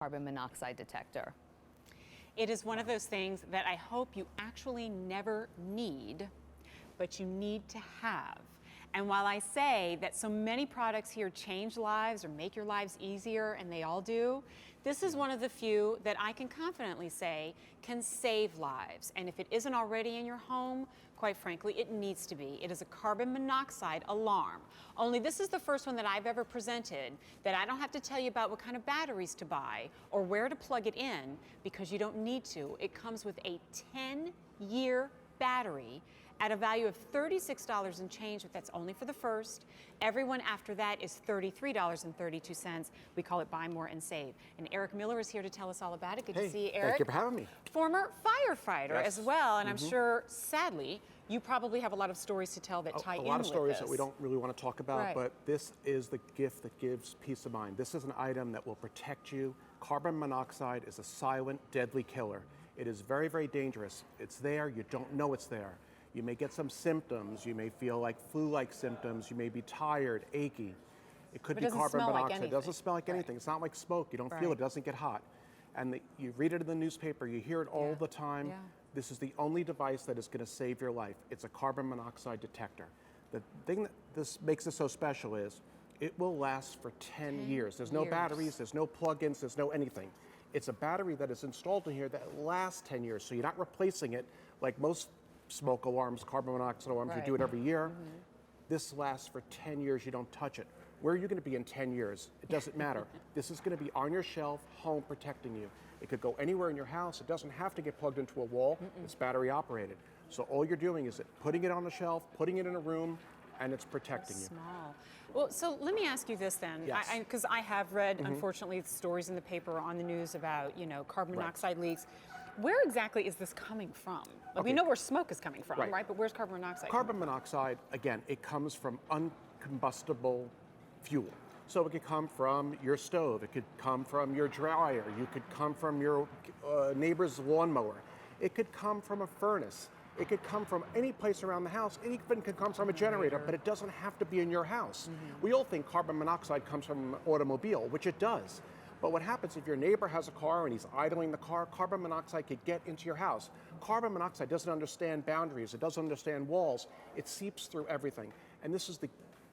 carbon monoxide detector. It is one of those things that I hope you actually never need, but you need to have. And while I say that so many products here change lives or make your lives easier, and they all do, this is one of the few that I can confidently say can save lives. And if it isn't already in your home, quite frankly, it needs to be. It is a carbon monoxide alarm. Only this is the first one that I've ever presented that I don't have to tell you about what kind of batteries to buy or where to plug it in, because you don't need to. It comes with a 10-year battery at a value of $36 and change, but that's only for the first. Everyone after that is $33.32. We call it Buy More and Save. And Eric Miller is here to tell us all about it. Good to see you, Eric. Thank you for having me. Former firefighter Yes. as well, and I'm sure, sadly, you probably have a lot of stories to tell that tie in with this. A lot of stories that we don't really want to talk about, Right. but this is the gift that gives peace of mind. This is an item that will protect you. Carbon monoxide is a silent, deadly killer. It is very, very dangerous. It's there, you don't know it's there. You may get some symptoms. You may feel like flu-like symptoms. You may be tired, achy. It could be carbon monoxide. It doesn't smell like anything. It's not like smoke. You don't feel it. It doesn't get hot. And you read it in the newspaper. You hear it all the time. Yeah. This is the only device that is going to save your life. It's a carbon monoxide detector. The thing that this makes it so special is it will last for 10 years. There's no batteries. There's no plug-ins. There's no anything. It's a battery that is installed in here that lasts 10 years. So you're not replacing it like most smoke alarms, carbon monoxide alarms, you do it every year. This lasts for 10 years, you don't touch it. Where are you going to be in 10 years? It doesn't matter. This is going to be on your shelf, home, protecting you. It could go anywhere in your house. It doesn't have to get plugged into a wall. It's battery operated. So all you're doing is putting it on the shelf, putting it in a room, and it's protecting you. Small. Well, so let me ask you this then, because I have read, unfortunately, stories in the paper, on the news about, carbon monoxide leaks. Where exactly is this coming from? Like, we know where smoke is coming from, right? But where's carbon monoxide? Carbon monoxide, again, it comes from uncombustible fuel. So it could come from your stove, it could come from your dryer, you could come from your neighbor's lawnmower, it could come from a furnace, it could come from any place around the house, it even could come from a generator, but it doesn't have to be in your house. We all think carbon monoxide comes from an automobile, which it does. But what happens if your neighbor has a car and he's idling the car, carbon monoxide could get into your house. Carbon monoxide doesn't understand boundaries, it doesn't understand walls, it seeps through everything. And this is the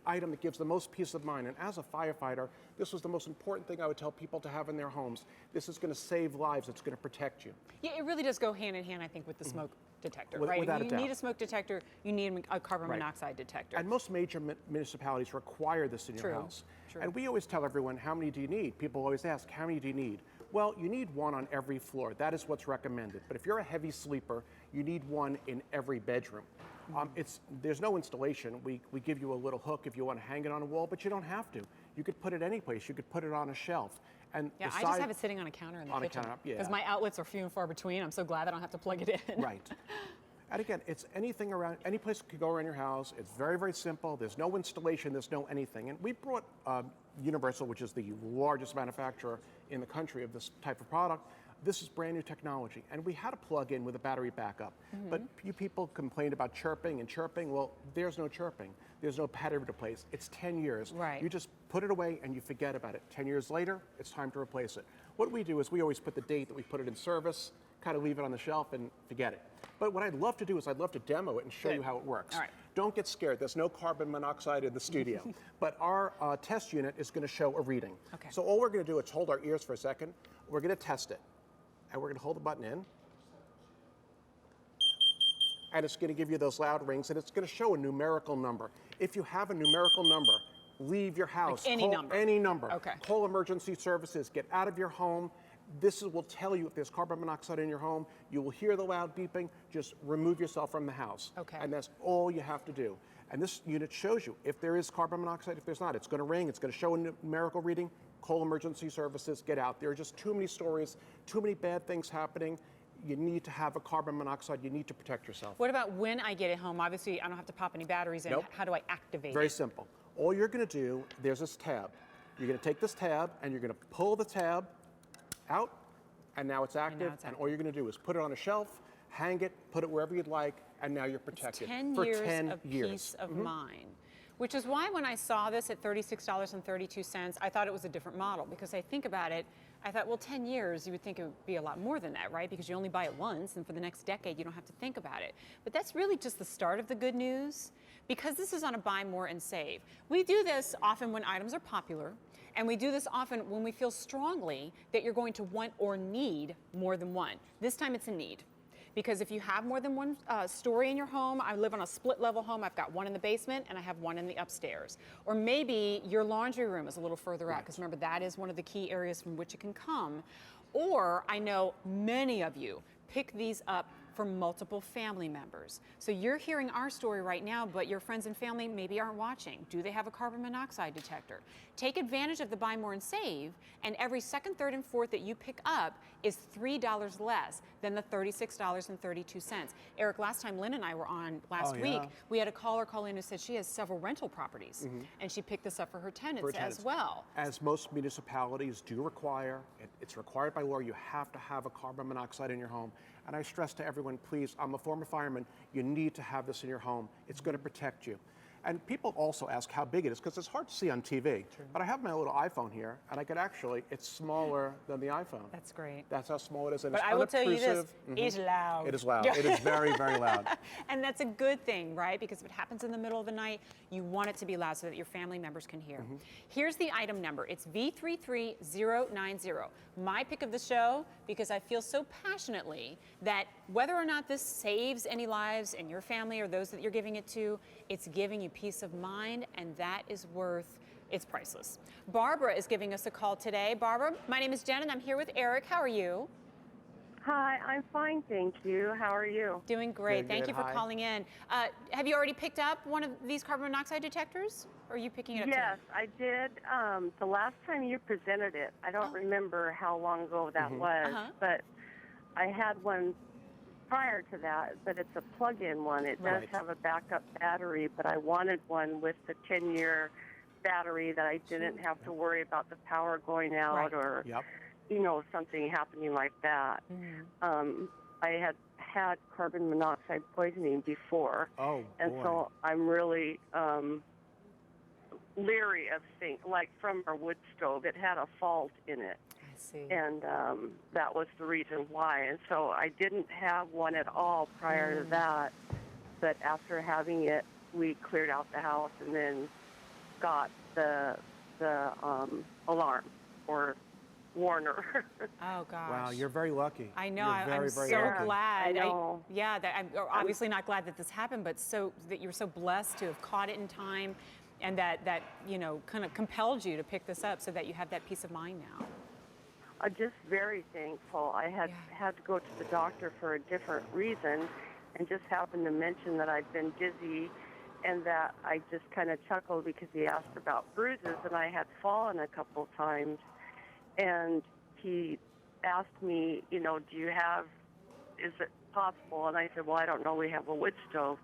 item that gives the most peace of mind. And as a firefighter, this was the most important thing I would tell people to have in their homes. This is going to save lives, it's going to protect you. Yeah, it really does go hand in hand, I think, with the smoke detector, right? Without a doubt. You need a smoke detector, you need a carbon monoxide detector. And most major municipalities require this in your house. And we always tell everyone, how many do you need? People always ask, how many do you need? Well, you need one on every floor. That is what's recommended. But if you're a heavy sleeper, you need one in every bedroom. There's no installation. We give you a little hook if you want to hang it on a wall, but you don't have to. You could put it any place. You could put it on a shelf. And yeah, I just have it sitting on a counter in the kitchen. Because my outlets are few and far between. I'm so glad I don't have to plug it in. Right. And again, it's anything around, any place could go around your house. It's very, very simple. There's no installation, there's no anything. And we brought Universal, which is the largest manufacturer in the country of this type of product. This is brand new technology. And we had to plug in with a battery backup. But you people complained about chirping and chirping. Well, there's no chirping. There's no battery to replace. It's 10 years. You just put it away and you forget about it. 10 years later, it's time to replace it. What we do is we always put the date that we put it in service, kind of leave it on the shelf and forget it. But what I'd love to do is I'd love to demo it and show you how it works. Don't get scared. There's no carbon monoxide in the studio. But our test unit is going to show a reading. So all we're going to do is hold our ears for a second. We're going to test it. And we're going to hold the button in. And it's going to give you those loud rings, and it's going to show a numerical number. If you have a numerical number, leave your house. Like any number? Any number. Call emergency services. Get out of your home. This will tell you if there's carbon monoxide in your home. You will hear the loud beeping. Just remove yourself from the house. And that's all you have to do. And this unit shows you if there is carbon monoxide, if there's not. It's going to ring. It's going to show a numerical reading. Call emergency services. Get out. There are just too many stories, too many bad things happening. You need to have a carbon monoxide. You need to protect yourself. What about when I get it home? Obviously, I don't have to pop any batteries in. How do I activate it? Very simple. All you're going to do, there's this tab. You're going to take this tab, and you're going to pull the tab out, and now it's active. And all you're going to do is put it on a shelf, hang it, put it wherever you'd like, and now you're protected. It's 10 for years 10 of years. peace of mind. Which is why when I saw this at $36.32, I thought it was a different model, because I think about it, I thought, well, 10 years, you would think it would be a lot more than that, right? Because you only buy it once, and for the next decade, you don't have to think about it. But that's really just the start of the good news, because this is on a buy more and save. We do this often when items are popular, and we do this often when we feel strongly that you're going to want or need more than one. This time it's a need. Because if you have more than one story in your home, I live on a split level home, I've got one in the basement and I have one in the upstairs. Or maybe your laundry room is a little further out, because remember, that is one of the key areas from which it can come. Or I know many of you pick these up for multiple family members. So you're hearing our story right now, but your friends and family maybe aren't watching. Do they have a carbon monoxide detector? Take advantage of the buy more and save, and every second, third, and fourth that you pick up is $3 less than the $36.32. Eric, last time Lynn and I were on last week, we had a caller call in who said she has several rental properties, and she picked this up for her tenants as well. As most municipalities do require, it's required by law, you have to have a carbon monoxide in your home. And I stress to everyone, please, I'm a former fireman, you need to have this in your home. It's going to protect you. And people also ask how big it is, because it's hard to see on TV. True. But I have my little iPhone here, and I could actually, it's smaller than the iPhone. That's great. That's how small it is. And but it's I will tell you this, unobtrusive. it's loud. It is loud. It is very, very loud. And that's a good thing, right? Because if it happens in the middle of the night, you want it to be loud so that your family members can hear. Here's the item number. It's V33090. My pick of the show, because I feel so passionately that whether or not this saves any lives in your family or those that you're giving it to, it's giving you peace of mind, and that is worth, it's priceless. Barbara is giving us a call today. Barbara, my name is Jen, and I'm here with Eric. How are you? Hi, I'm fine, thank you. How are you? Doing great. Thank you for Hi. calling in. Have you already picked up one of these carbon monoxide detectors? Or are you picking it up Yes, today? I did. The last time you presented it, I don't remember how long ago that was, but I had one prior to that, but it's a plug-in one. It does have a backup battery, but I wanted one with the 10-year battery that I didn't have to worry about the power going out or, you know, something happening like that. I had carbon monoxide poisoning before, and so I'm really leery of things, like from our wood stove. It had a fault in it. I see. And that was the reason why. And so I didn't have one at all prior to that. But after having it, we cleared out the house and then got the alarm or warner. Oh, gosh. Wow, you're very lucky. I know. You're very, I'm very so lucky. glad. I know. I'm obviously not glad that this happened, but so that you're so blessed to have caught it in time, and that you know, kind of compelled you to pick this up so that you have that peace of mind now. I'm just very thankful. I had to go to the doctor for a different reason, and just happened to mention that I'd been dizzy, and that I just kind of chuckled because he asked about bruises, and I had fallen a couple times, and he asked me, you know, is it possible? And I said, well, I don't know. We have a wood stove.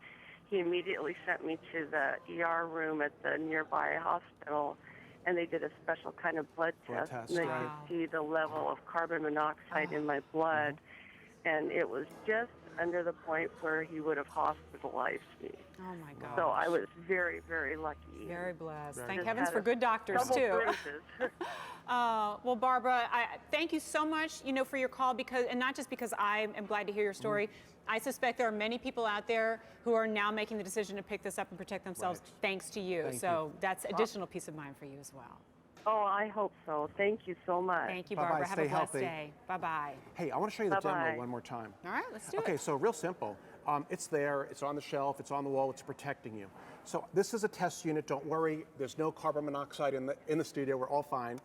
He immediately sent me to the ER room at the nearby hospital, and they did a special kind of blood test, and they could see the level of carbon monoxide in my blood, and it was just under the point where he would have hospitalized me. Oh my gosh. So I was very, very lucky. Very blessed. Very Thank Just heavens had for a good doctors couple too. bruises. Well, Barbara, thank you so much, you know, for your call, because, and not just because I am glad to hear your story. I suspect there are many people out there who are now making the decision to pick this up and protect themselves thanks to you. So that's additional peace of mind for you as well. Oh, I hope so. Thank you so much. Thank you, Bye-bye. Barbara. Have Stay a blessed healthy. day. Bye-bye. Hey, I want to show you the Bye-bye. demo one more time. All right, let's do it. Okay, so real simple. It's there, it's on the shelf, it's on the wall, it's protecting you. So this is a test unit, don't worry, there's no carbon monoxide in the studio, we're all fine.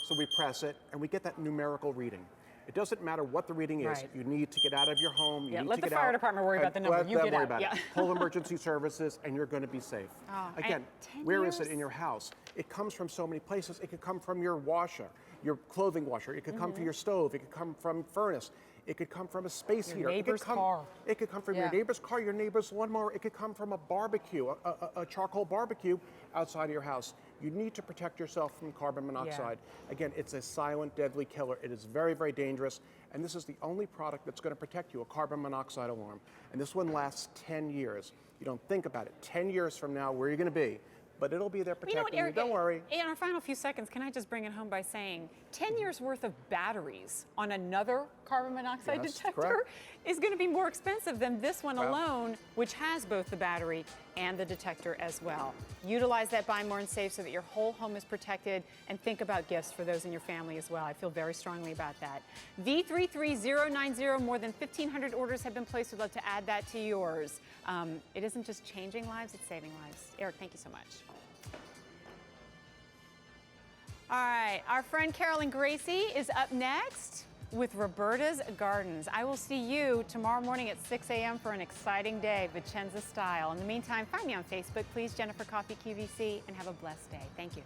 So we press it and we get that numerical reading. It doesn't matter what the reading is, you need to get out of your home, you need let to the get fire out, department worry about the number, let you them get worry out. about it. Call emergency services and you're going to be safe. Again, and 10 where is years? it in your house? It comes from so many places. It could come from your washer, your clothing washer, it could come from your stove, it could come from furnace, it could come from a space heater. neighbor's car. It could come from your neighbor's car, your neighbor's lawnmower. It could come from a barbecue, a charcoal barbecue outside of your house. You need to protect yourself from carbon monoxide. Again, it's a silent, deadly killer. It is very, very dangerous. And this is the only product that's going to protect you, a carbon monoxide alarm. And this one lasts 10 years. You don't think about it. 10 years from now, where are you going to be? but it'll be there You know what, protecting you. Eric, Don't worry. in our final few seconds, can I just bring it home by saying 10 years worth of batteries on another carbon monoxide Yes, detector correct. is going to be more expensive than this one Well. alone, which has both the battery and the detector as well. Utilize that Buy More and Save so that your whole home is protected, and think about gifts for those in your family as well. I feel very strongly about that. V33090, more than 1,500 orders have been placed. We'd love to add that to yours. It isn't just changing lives, it's saving lives. Eric, thank you so much. All right, our friend Carolyn Gracie is up next with Roberta's Gardens. I will see you tomorrow morning at 6 a.m. for an exciting day, Vicenza style. In the meantime, find me on Facebook, please, Jennifer Coffey QVC, and have a blessed day. Thank you.